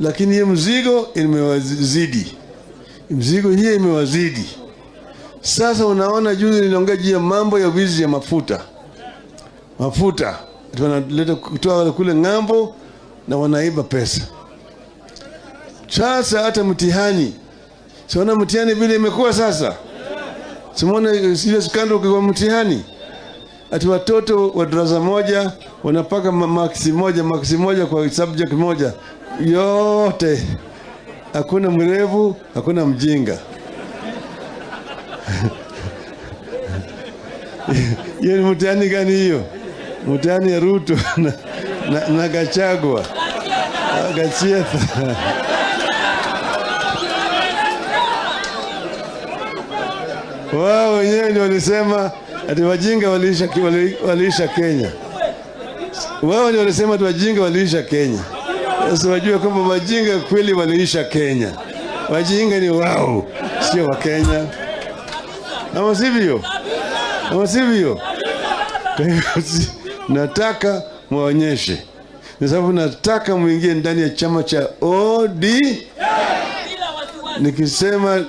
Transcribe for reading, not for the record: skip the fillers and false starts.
lakini hiyo mzigo imewazidi. Mzigo hii imewazidi. Sasa unaona juzi niliongea juu ya mambo ya wizi ya mafuta. Mafuta wanaleta kutoa kule ng'ambo na wanaiba pesa. Sasa hata mtihani. Siona mtihani vile imekuwa sasa. Simuona ile skandal kwa mtihani. Ati watoto wa darasa moja wanapaka maksi moja kwa subject moja. Yote. Hakuna mrefu, hakuna mjinga. Hiyo ni mtihani gani hiyo? Mtihani ya Ruto na Gachagua. Gachietha. Wao wenyewe ndio walisema ati wajinga waliisha Kenya. Wao ndio walisema ati wajinga waliisha Kenya. Sasa wajue kwamba wajinga kweli waliisha Kenya. Wajinga ni wao, sio wa Kenya. Ama sivyo? Ama sivyo? Nataka muonyeshe. Kwa sababu nataka muingie ndani ya chama cha ODM. Nikisema